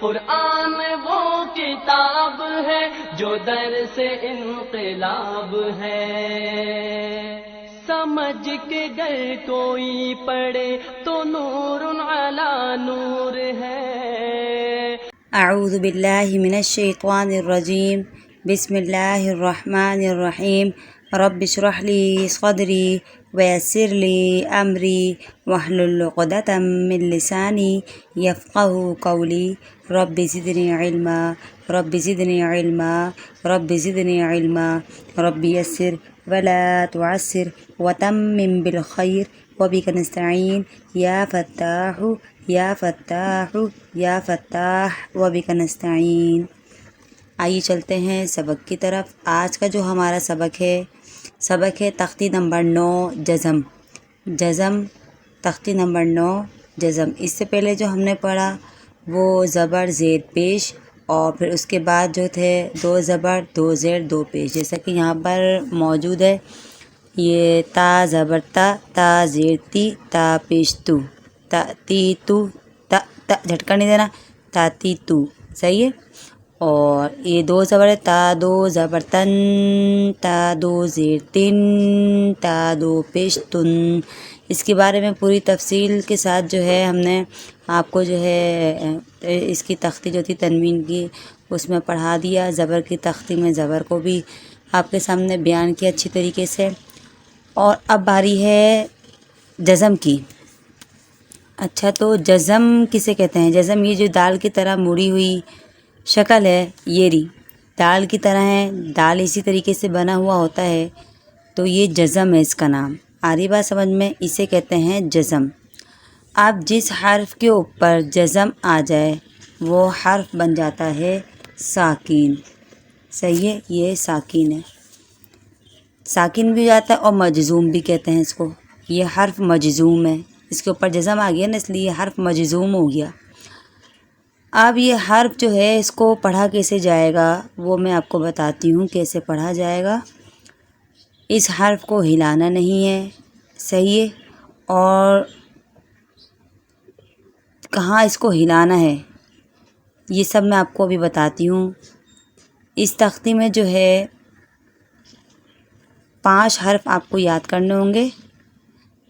قرآن وہ کتاب ہے جو در سے انقلاب ہے، سمجھ کے گر کوئی پڑھے تو نور علی نور ہے۔ اعوذ باللہ من الشیطان الرجیم، بسم اللہ الرحمن الرحیم۔ رب اشرح لی صدری ویسر لی امری واحلل عقدۃ من لسانی یفقہوا قولی۔ رب زدنی علما، رب زدنی علما، رب زدنی علما، رب یسر ولا تعسر وتمم بالخیر وبک نستعین یا فتاح یا فتاح یا فتاح وبک نستعین۔ آئیے چلتے ہیں سبق کی طرف۔ آج کا جو ہمارا سبق ہے تختی نمبر 9 جزم۔ تختی نمبر 9 جزم۔ اس سے پہلے جو ہم نے پڑھا وہ زبر زیر پیش اور پھر اس کے بعد جو تھے 2 زبر 2 زیر 2 پیش، جیسا کہ یہاں پر موجود ہے۔ یہ تا زبر تا زیر تی، تا پیش تو، تا تی تو، تا جھٹکا نہیں دینا، تا تی تو، صحیح ہے۔ اور یہ 2 زبر ہے، تا 2 زبر تن، تا 2 زیر تن، تا 2 پیش تن۔ اس کے بارے میں پوری تفصیل کے ساتھ جو ہے ہم نے آپ کو جو ہے اس کی تختی جو تھی تنوین کی اس میں پڑھا دیا۔ زبر کی تختی میں زبر کو بھی آپ کے سامنے بیان کیا اچھی طریقے سے۔ اور اب باری ہے جزم کی۔ اچھا، تو جزم کسے کہتے ہیں؟ جزم یہ جو دال کی طرح مڑی ہوئی شکل ہے، یہ ری دال کی طرح ہے، دال اسی طریقے سے بنا ہوا ہوتا ہے، تو یہ جزم ہے اس کا نام۔ آ رہی بات سمجھ میں؟ اسے کہتے ہیں جزم۔ اب جس حرف کے اوپر جزم آ جائے وہ حرف بن جاتا ہے ساکن، صحیح ہے، یہ ساکن ہے، ساکن بھی ہو جاتا ہے اور مجزوم بھی کہتے ہیں اس کو۔ یہ حرف مجزوم ہے، اس کے اوپر جزم آ گیا نا، اس لیے یہ حرف مجزوم ہو گیا۔ اب یہ حرف جو ہے اس کو پڑھا کیسے جائے گا وہ میں آپ کو بتاتی ہوں کیسے پڑھا جائے گا۔ اس حرف کو ہلانا نہیں ہے، صحیح ہے، اور کہاں اس کو ہلانا ہے یہ سب میں آپ کو ابھی بتاتی ہوں۔ اس تختی میں جو ہے 5 حرف آپ کو یاد کرنے ہوں گے،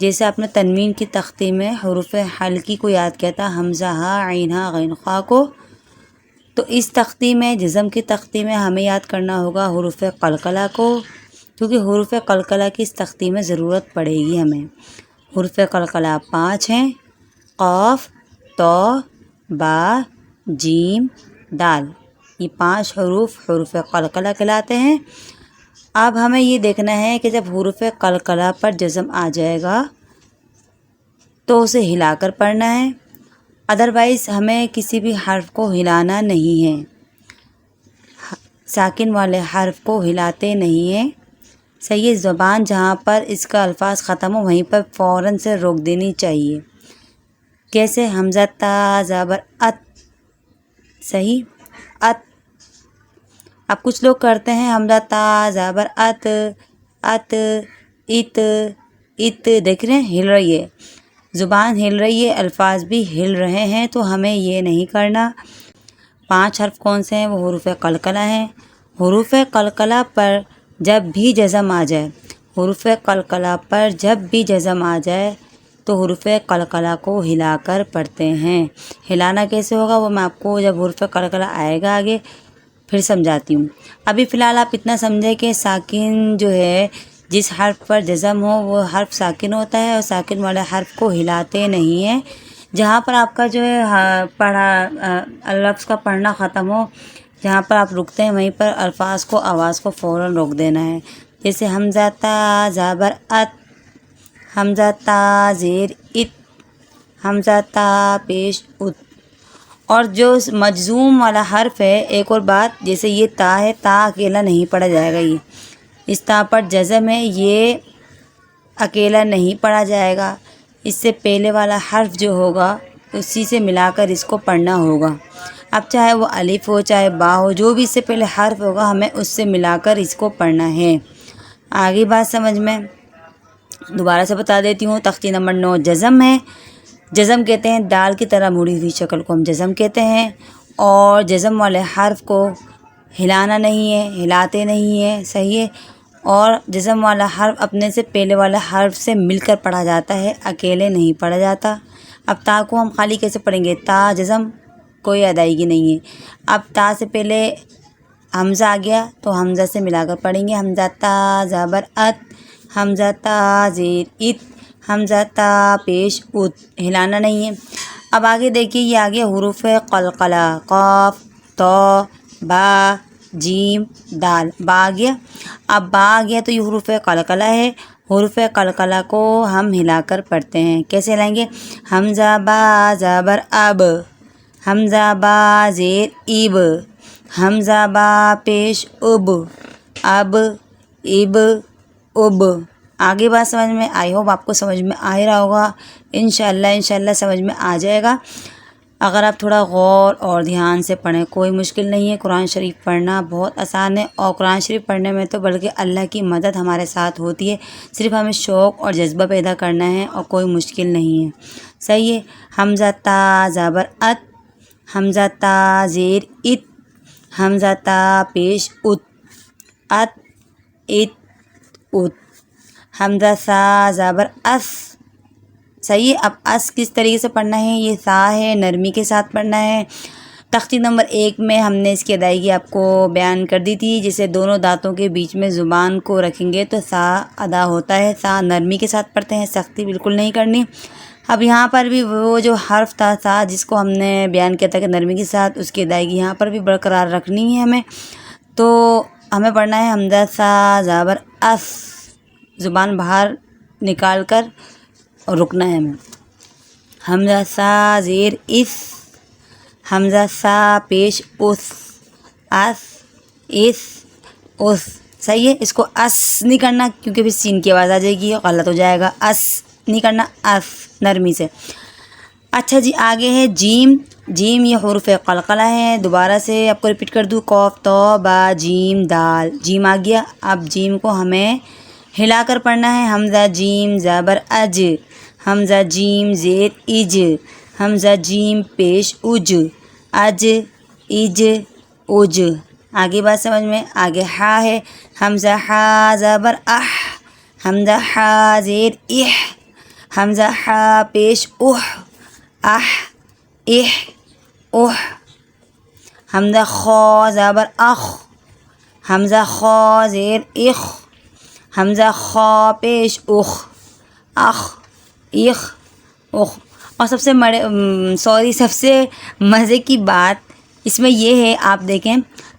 جیسے آپ نے تنوین کی تختی میں حروف حلقی کو یاد کیا تھا، حمزہ ہا عین ہا غین خا کو، تو اس تختی میں جزم کی تختی میں ہمیں یاد کرنا ہوگا حروف قلقلہ کو، کیونکہ حروف قلقلہ کی اس تختی میں ضرورت پڑے گی ہمیں۔ حروف قلقلہ 5 ہیں، قاف، تو، با، جیم، دال، یہ 5 حروف قلقلہ کہلاتے ہیں۔ اب ہمیں یہ دیکھنا ہے کہ جب حروف قلقلہ پر جزم آ جائے گا تو اسے ہلا کر پڑھنا ہے، ادروائز ہمیں کسی بھی حرف کو ہلانا نہیں ہے، ساکن والے حرف کو ہلاتے نہیں ہیں، صحیح۔ زبان جہاں پر اس کا الفاظ ختم ہو وہیں پر فوراً سے روک دینی چاہیے، کیسے؟ حمزہ تا زبر ات، صحیح، ات۔ اب کچھ لوگ کرتے ہیں حمزہ تا زبر ات، ات، ات، ات، دیکھ رہے ہیں ہل رہی ہے، زبان ہل رہی ہے، الفاظ بھی ہل رہے ہیں، تو ہمیں یہ نہیں کرنا۔ 5 حرف کون سے ہیں؟ وہ حروف قلقلہ ہیں۔ حروف قلقلہ پر جب بھی جزم آ جائے، حروف قلقلہ پر جب بھی جزم آ جائے تو حروف قلقلہ کو ہلا کر پڑھتے ہیں۔ ہلانا کیسے ہوگا وہ میں آپ کو جب حروف قلقلہ آئے گا آگے پھر سمجھاتی ہوں۔ ابھی فی الحال آپ اتنا سمجھیں کہ ساکن جو ہے جس حرف پر جزم ہو وہ حرف ساکن ہوتا ہے، اور ساکن والے حرف کو ہلاتے نہیں ہیں۔ جہاں پر آپ کا جو ہے لفظ کا پڑھنا ختم ہو، جہاں پر آپ رکتے ہیں وہیں پر الفاظ کو، آواز کو فوراً روک دینا ہے، جیسے حمزہ تا زبر ات، حمزہ تا زیر ات، حمزہ تا پیش ات۔ اور جو مجزوم والا حرف ہے، ایک اور بات، جیسے یہ تا ہے، تا اکیلا نہیں پڑھا جائے گا، یہ اس تا پر جزم ہے، یہ اکیلا نہیں پڑھا جائے گا، اس سے پہلے والا حرف جو ہوگا اسی سے ملا کر اس کو پڑھنا ہوگا۔ اب چاہے وہ الف ہو چاہے با ہو، جو بھی اس سے پہلے حرف ہوگا ہمیں اس سے ملا کر اس کو پڑھنا ہے۔ آگے بات سمجھ میں؟ دوبارہ سے بتا دیتی ہوں، تختی نمبر 9 جزم ہے۔ جزم کہتے ہیں دال کی طرح مڑی ہوئی شکل کو ہم جزم کہتے ہیں، اور جزم والے حرف کو ہلانا نہیں ہے، ہلاتے نہیں ہیں، صحیح ہے، اور جزم والا حرف اپنے سے پہلے والا حرف سے مل کر پڑھا جاتا ہے، اکیلے نہیں پڑھا جاتا۔ اب تا کو ہم خالی کیسے پڑھیں گے؟ تا جزم کوئی ادائیگی نہیں ہے۔ اب تا سے پہلے حمزہ آ گیا تو حمزہ سے ملا کر پڑھیں گے، حمزہ تا زبر ات، حمزہ تا زیر ات، حمزہ تا پیش ات، ہلانا نہیں ہے۔ اب آگے دیکھیے یہ آگے حروف قلقلہ، قاف، تو، با، جیم، دال، با آ گیا۔ اب با آ گیا تو یہ حروف قلقلہ ہے، حروف قلقلہ کو ہم ہلا کر پڑھتے ہیں۔ کیسے ہلائیں گے؟ حمزہ با زبر اب، حمزہ با زیر ایب، حمزہ با پیش اب، اب، اب، اب۔ آگے بات سمجھ میں آئی ہوپ آپ کو سمجھ میں آ ہی رہا ہوگا، انشاءاللہ سمجھ میں آ جائے گا اگر آپ تھوڑا غور اور دھیان سے پڑھیں۔ کوئی مشکل نہیں ہے، قرآن شریف پڑھنا بہت آسان ہے، اور قرآن شریف پڑھنے میں تو بلکہ اللہ کی مدد ہمارے ساتھ ہوتی ہے، صرف ہمیں شوق اور جذبہ پیدا کرنا ہے اور کوئی مشکل نہیں ہے، صحیح ہے۔ حمزہ تا زبر ات، حمزہ تا زیر ات، حمزہ تا پیش ات، ات، ات، ات، حمزہ سا زبر اس، صحیح ہے۔ اب اس کس طریقے سے پڑھنا ہے؟ یہ سا ہے، نرمی کے ساتھ پڑھنا ہے۔ تختی نمبر 1 میں ہم نے اس کی ادائیگی آپ کو بیان کر دی تھی، جسے دونوں دانتوں کے بیچ میں زبان کو رکھیں گے تو سا ادا ہوتا ہے۔ سا نرمی کے ساتھ پڑھتے ہیں، سختی بالکل نہیں کرنی۔ اب یہاں پر بھی وہ جو حرف تھا سا، جس کو ہم نے بیان کیا تھا کہ نرمی کے ساتھ، اس کی ادائیگی یہاں پر بھی برقرار رکھنی ہے ہمیں، تو ہمیں پڑھنا ہے حمزہ سا زبر اس، زبان باہر نکال کر اور رکنا ہے ہمیں۔ حمزہ سا زیر اس، حمزہ سا پیش اس، اس، اس، اس، صحیح ہے۔ اس کو اس نہیں کرنا کیونکہ پھر سین کی آواز آ جائے گی، غلط ہو جائے گا۔ اس نہیں کرنا، اس نرمی سے۔ اچھا جی، آگے ہے جیم۔ جیم یہ حروف قلقلہ ہے، دوبارہ سے آپ کو ریپیٹ کر دوں، قاف، تو، با، جیم، دال، جیم آ گیا۔ اب جیم کو ہمیں ہلا کر پڑھنا ہے، حمزہ جیم زبر اج، حمزہ جیم زیر اج، حمزہ جیم پیش اج، اج، اج، اج۔ آگے بات سمجھ میں؟ آگے ہا ہے، حمزہ ہا زبر اح، حمزہ ہا زیر اح، حمزہ ہا پیش اح، اح، اح، اح۔ حمزہ خا زبر اخ، حمزہ خا زیر اخ، حمزہ خا پیش اخ، اخ، اخ، اخ۔ اور سب سے مزے کی بات اس میں یہ ہے، آپ دیکھیں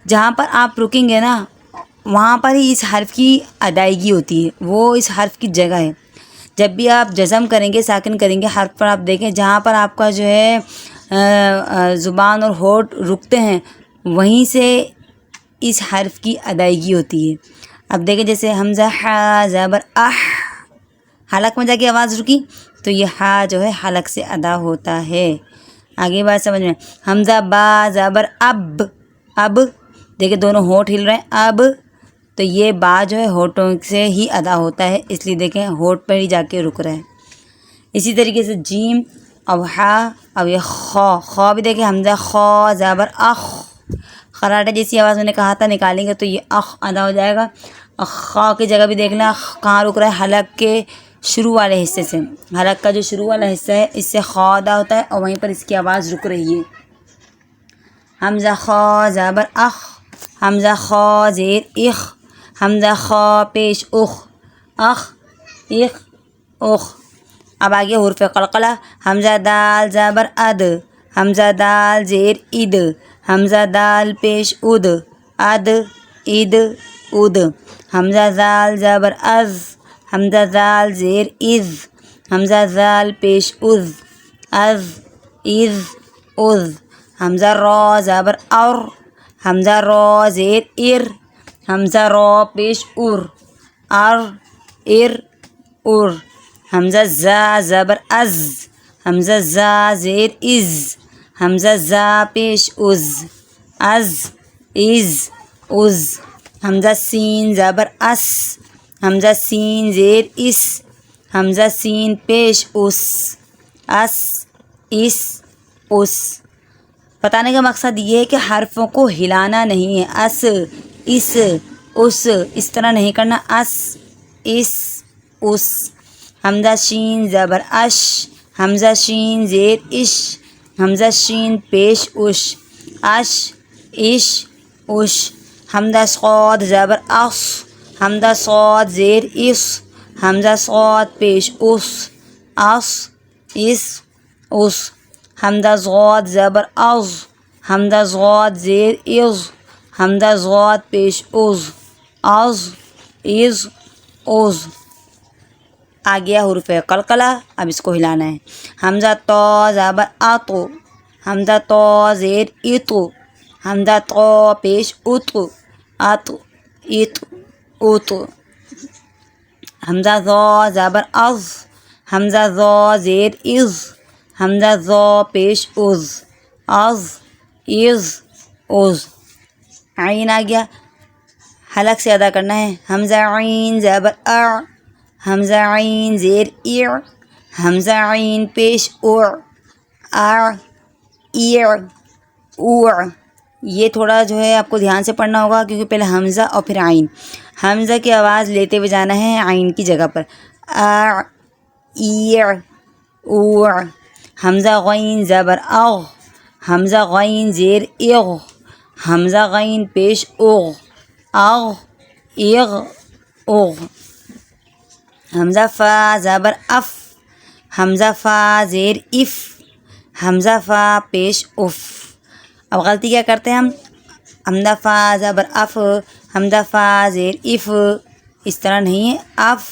جہاں پر آپ رکیں گے نا وہاں پر ہی اس حرف کی ادائیگی ہوتی ہے، وہ اس حرف کی جگہ ہے۔ جب بھی آپ جزم کریں گے، ساکن کریں گے حرف پر، آپ دیکھیں جہاں پر آپ کا جو ہے زبان اور ہونٹ رکتے ہیں وہیں سے اس حرف کی ادائیگی ہوتی ہے۔ اب دیکھیں جیسے حمزہ ہا زبر اح، حلق میں جا کے آواز رکی تو یہ ہا جو ہے حلق سے ادا ہوتا ہے۔ آگے بات سمجھ میں؟ حمزہ با زبر اب، اب دیکھیں دونوں ہونٹ ہل رہے ہیں، اب تو یہ با جو ہے ہونٹوں سے ہی ادا ہوتا ہے، اس لیے دیکھیں ہونٹ پر ہی جا کے رک رہا ہے۔ اسی طریقے سے جیم، اب ہا، اب یہ خا، خا بھی دیکھیں حمزہ خا زبر اخ، خراٹے جیسی آواز میں نے کہا تھا نکالیں گے تو یہ اخ ادا ہو جائے گا۔ خا کی جگہ بھی دیکھ لیں کہاں رک رہا ہے، حلق کے شروع والے حصے سے، حلق کا جو شروع والا حصہ ہے اس سے خا ادا ہوتا ہے اور وہیں پر اس کی آواز رک رہی ہے۔ حمزہ خا زبر اخ، حمزہ خا زیر اخ، حمزہ خا پیش اخ، اخ، اخ، اخ۔ اب آگے حروف قلقلہ، حمزہ دال زبر اد، حمزہ دال زیر اد، حمزہ دال پیش اد، اد، اد، اد۔ حمزہ زال زبر از، حمزہ زال زیر از، حمزہ زال پیش از، از، از، از۔ حمزہ را زبر اور، حمزہ را زیر ار، حمزہ را پیش ار، ار، ار، ار۔ حمزہ زا زبر از، حمزہ زا زیر از، حمزہ زا پیش از، از، از، از۔ حمزہ سین زبر اس، حمزہ سین زیر اس، حمزہ سین پیش اس، اس، اس، اس۔ بتانے کا مقصد یہ ہے کہ حرفوں کو ہلانا نہیں ہے. اس، اس، اس طرح نہیں کرنا. اس، اس، اس. حمزہ شین زبر اش، حمزہ شین زیر اش، حمزہ شین پیش اش، اش، اش، اش. حمزہ صاد زبر اص، حمزہ صاد زیر اس، حمزہ صاد پیش اس، اس، اس، اس. حمزہ ضاد زبر از، حمزہ ضاد زیر از، حمزہ ضاد پیش از، از، از، از. آ گیا حروف قلقلہ، اب اس کو ہلانا ہے. حمزہ طا زبر اتو، حمزہ طا زیر اتو، حمزہ طا پیش اتو، اتو، اتو، اتو. حمزہ ذا زبر از، حمزہ ذا زیر از، حمزہ ذا پیش از، از، از، از. عین آ گیا، حلق سے ادا کرنا ہے. حمزہ عین زبر اع، حمزہ عین زیر اع، حمزہ عین پیش اع، اع، ایع، اوع. یہ تھوڑا جو ہے آپ کو دھیان سے پڑھنا ہوگا کیونکہ پہلے حمزہ اور پھر عین. حمزہ کی آواز لیتے ہوئے جانا ہے عین کی جگہ پر. اع، ایع، اوع. حمزہ غین زبر اغ، حمزہ غین زیر اغ، حمزہ غین پیش اغ، اغ، اغ، اغ. حمزہ فا زبر اف، حمزہ فا زیر اف، حمزہ فا پیش اف. اب غلطی کیا کرتے ہیں ہم؟ حمزہ فا زبر اف، حمزہ فا زیر اف، اس طرح نہیں ہے. If,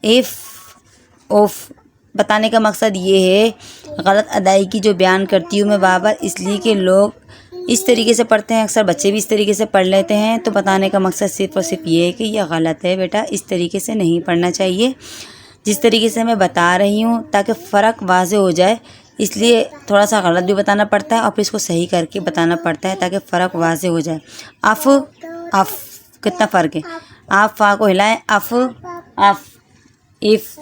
if, if. بتانے کا مقصد یہ ہے، غلط ادائیگی جو بیان کرتی ہوں میں بار بار، اس لیے کہ لوگ اس طریقے سے پڑھتے ہیں، اکثر بچے بھی اس طریقے سے پڑھ لیتے ہیں. تو بتانے کا مقصد صرف اور صرف یہ ہے کہ یہ غلط ہے بیٹا، اس طریقے سے نہیں پڑھنا چاہیے جس طریقے سے میں بتا رہی ہوں، تاکہ فرق واضح ہو جائے. اس لیے تھوڑا سا غلط بھی بتانا پڑتا ہے اور پھر اس کو صحیح کر کے بتانا پڑتا ہے تاکہ فرق واضح ہو جائے. اف، اف، کتنا فرق ہے. آپ فا کو ہلائیں، اف، اف، اف،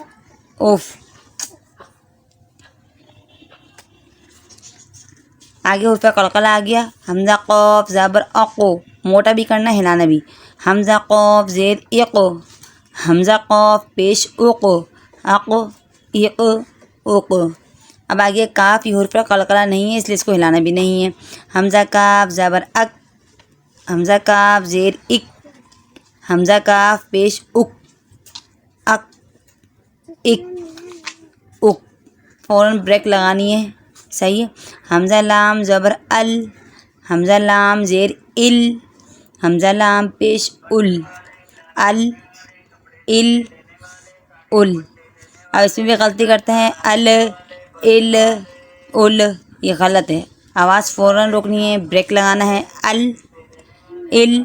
اف. آگے حرف قلقلہ آ گیا. حمزہ قاف زبر اقو، موٹا بھی کرنا، ہلانا بھی. حمزہ قاف زیر اقو، حمزہ قاف پیش اقو، اقو، اق، اق. اب آگے کاف، یہ حرف قلقلہ نہیں ہے اس لیے اس کو ہلانا بھی نہیں ہے. حمزہ کاف زبر اک، حمزہ کاف زیر اک، حمزہ کاف پیش اک، اک، اک، اک. فوراً بریک لگانی ہے، صحیح ہے. حمزہ لام زبر ال، حمزہ لام زیر ال، حمزہ لام پیش ال، ال، ال، ال. اب اس میں بھی غلطی کرتے ہیں، ال، ال، ال. یہ غلط ہے، آواز فوراً روکنی ہے، بریک لگانا ہے. ال، ال،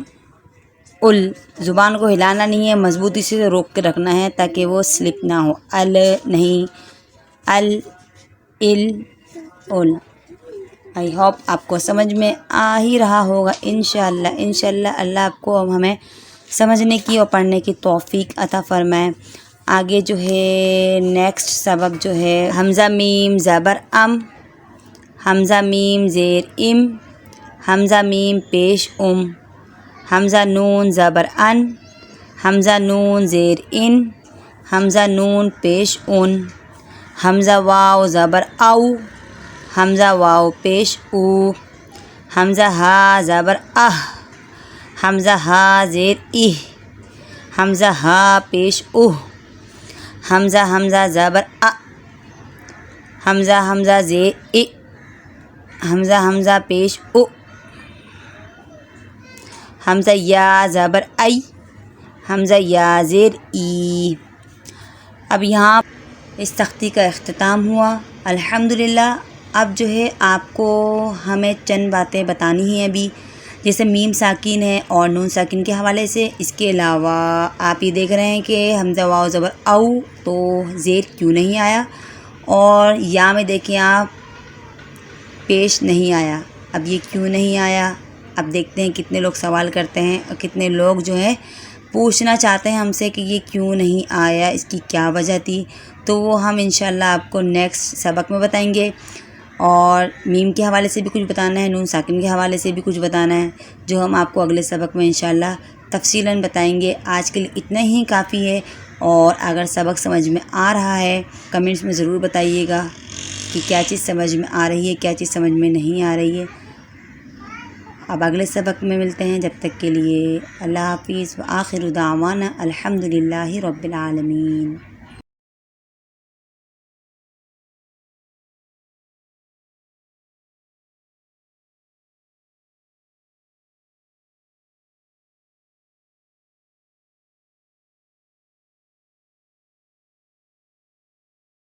ال. زبان کو ہلانا نہیں ہے، مضبوطی سے روک کے رکھنا ہے تاکہ وہ سلپ نہ ہو. ال نہیں، ال، ال، ال. آئی ہوپ آپ کو سمجھ میں آ ہی رہا ہوگا انشاءاللہ. انشاءاللہ اللہ آپ کو اب ہمیں سمجھنے کی اور پڑھنے کی توفیق عطا فرمائے. آگے جو ہے نیکسٹ سبق جو ہے حمزہ میم زبر ام، حمزہ میم زیر ام، حمزہ میم پیش ام، حمزہ نون زبر ان، حمزہ نون زیر ان، حمزہ نون پیش ان، حمزہ واو زبر او، حمزہ واو پیش او، حمزہ ہا زبر اہ، حمزہ ہا زیر اہ، حمزہ ہا پیش اوہ، حمزہ حمزہ زبر ا، حمزہ حمزہ زیر ا، حمزہ حمزہ پیش او، حمزہ یا زبر ای، حمزہ یا زیر ای. اب یہاں اس تختی کا اختتام ہوا الحمدللہ. اب جو ہے آپ کو ہمیں چند باتیں بتانی ہیں ابھی، جیسے میم ساکن ہے اور نون ساکن کے حوالے سے. اس کے علاوہ آپ یہ دیکھ رہے ہیں کہ حمزہ واو زبر او تو زیر کیوں نہیں آیا، اور یا میں دیکھیں آپ پیش نہیں آیا. اب یہ کیوں نہیں آیا؟ اب دیکھتے ہیں کتنے لوگ سوال کرتے ہیں اور کتنے لوگ جو ہے پوچھنا چاہتے ہیں ہم سے کہ یہ کیوں نہیں آیا، اس کی کیا وجہ تھی. تو وہ ہم انشاءاللہ آپ کو نیکسٹ سبق میں بتائیں گے. اور میم کے حوالے سے بھی کچھ بتانا ہے، نون ساکن کے حوالے سے بھی کچھ بتانا ہے، جو ہم آپ کو اگلے سبق میں انشاءاللہ تفصیلاً بتائیں گے۔ آج کے لیے اتنا ہی کافی ہے، اور اگر سبق سمجھ میں آ رہا ہے کمنٹس میں ضرور بتائیے گا کہ کیا چیز سمجھ میں آ رہی ہے، کیا چیز سمجھ میں نہیں آ رہی ہے۔ اب اگلے سبق میں ملتے ہیں، جب تک کے لیے اللہ حافظ، وآخر دعوانا الحمدللہ رب العالمین۔